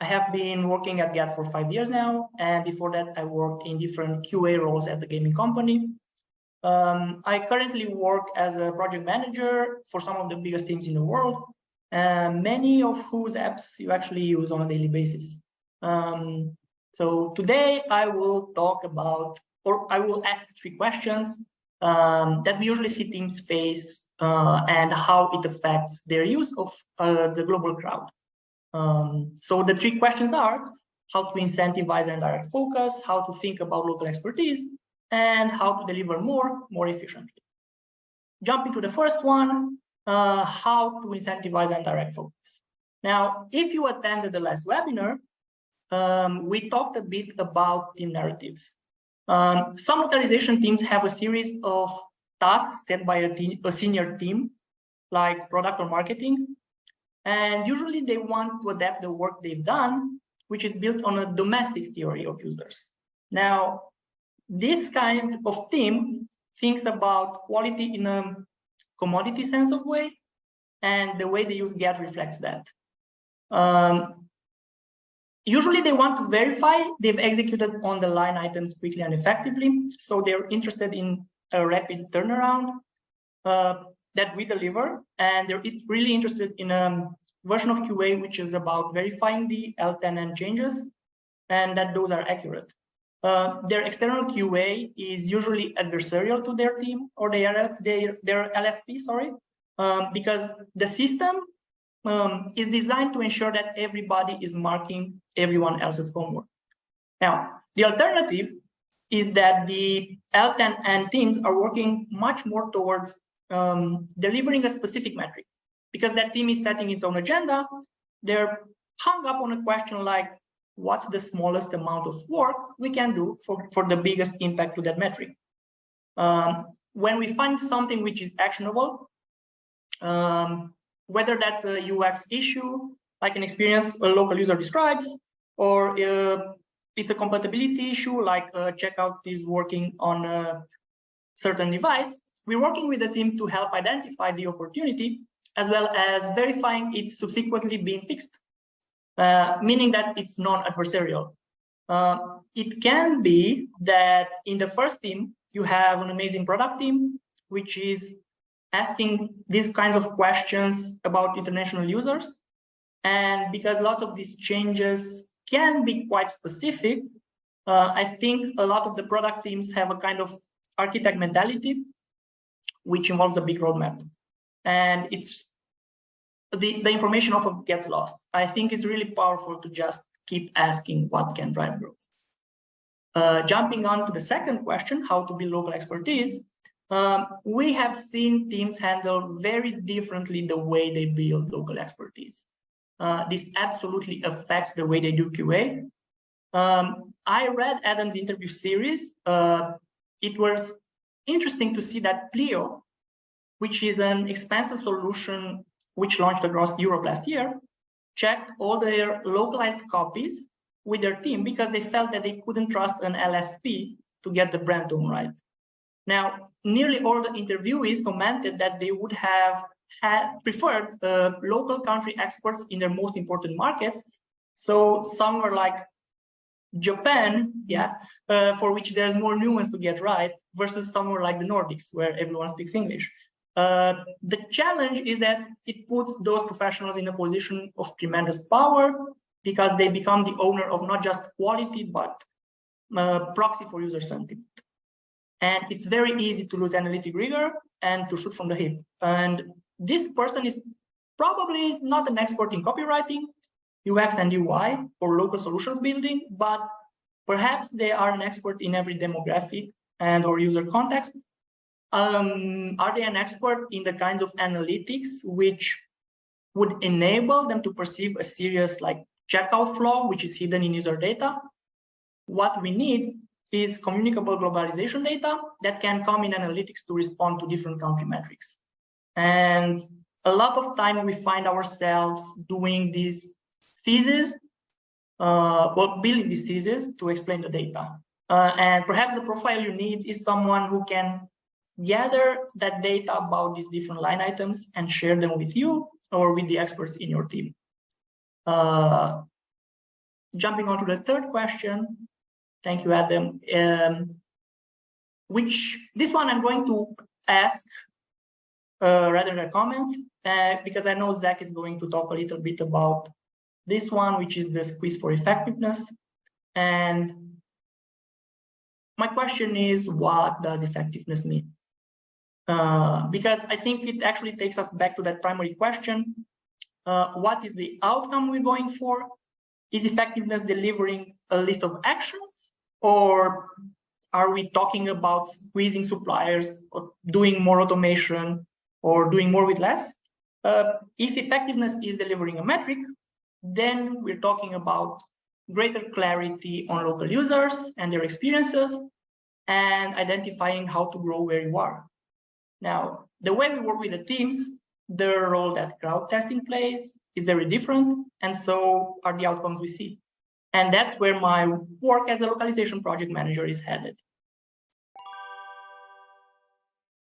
I have been working at Get for 5 years now, and before that, I worked in different QA roles at the gaming company. I currently work as a project manager for some of the biggest teams in the world, many of whose apps you actually use on a daily basis. So today I will talk about, or I will ask 3 questions that we usually see teams face and how it affects their use of the global crowd. So the 3 questions are how to incentivize and direct focus, how to think about local expertise, and how to deliver more efficiently. Jumping to the first one, how to incentivize and direct focus. Now, if you attended the last webinar, we talked a bit about team narratives. Some localization teams have a series of tasks set by a senior team, like product or marketing, and usually they want to adapt the work they've done, which is built on a domestic theory of users. Now, this kind of team thinks about quality in a commodity sense of way, and the way they use Get reflects that. Usually they want to verify they've executed on the line items quickly and effectively, so they're interested in a rapid turnaround that we deliver, and they're really interested in a version of QA which is about verifying the l10n changes and that those are accurate. Their external QA is usually adversarial to their team or their LSP, sorry, because the system is designed to ensure that everybody is marking everyone else's homework. Now, the alternative is that the l10n teams are working much more towards delivering a specific metric, because that team is setting its own agenda. They're hung up on a question like, what's the smallest amount of work we can do for the biggest impact to that metric? When we find something which is actionable, whether that's a UX issue, like an experience a local user describes, or it's a compatibility issue, like checkout is working on a certain device, we're working with the team to help identify the opportunity, as well as verifying it's subsequently being fixed. Meaning that it's non-adversarial. It can be that in the first team, you have an amazing product team, which is asking these kinds of questions about international users. And because a lot of these changes can be quite specific, I think a lot of the product teams have a kind of architect mentality, which involves a big roadmap. And it's the information often gets lost. I think it's really powerful to just keep asking what can drive growth. Jumping on to the second question, how to build local expertise, we have seen teams handle very differently the way they build local expertise. This absolutely affects the way they do QA. I read Adam's interview series. It was interesting to see that Pleo, which is an expensive solution which launched across Europe last year, checked all their localized copies with their team because they felt that they couldn't trust an LSP to get the brand tone right. Now, nearly all the interviewees commented that they would have preferred local country experts in their most important markets. So some were like Japan, for which there's more nuance to get right, versus somewhere like the Nordics, where everyone speaks English. The challenge is that it puts those professionals in a position of tremendous power because they become the owner of not just quality, but proxy for user sentiment. And it's very easy to lose analytic rigor and to shoot from the hip. And this person is probably not an expert in copywriting, UX and UI, or local solution building, but perhaps they are an expert in every demographic and or user context. Are they an expert in the kinds of analytics which would enable them to perceive a serious like checkout flaw, which is hidden in user data? What we need is communicable globalization data that can come in analytics to respond to different country metrics. And a lot of time we find ourselves doing these theses, building these theses to explain the data. And perhaps the profile you need is someone who can gather that data about these different line items and share them with you or with the experts in your team. jumping on to the third question, thank you, Adam. This one I'm going to ask rather than comment, because I know Zach is going to talk a little bit about this one, which is the squeeze for effectiveness. And my question is, what does effectiveness mean? Because I think it actually takes us back to that primary question. What is the outcome we're going for? Is effectiveness delivering a list of actions, or are we talking about squeezing suppliers or doing more automation or doing more with less? If effectiveness is delivering a metric, then we're talking about greater clarity on local users and their experiences and identifying how to grow where you are. Now, the way we work with the teams, the role that crowd testing plays is very different, and so are the outcomes we see. And that's where my work as a localization project manager is headed.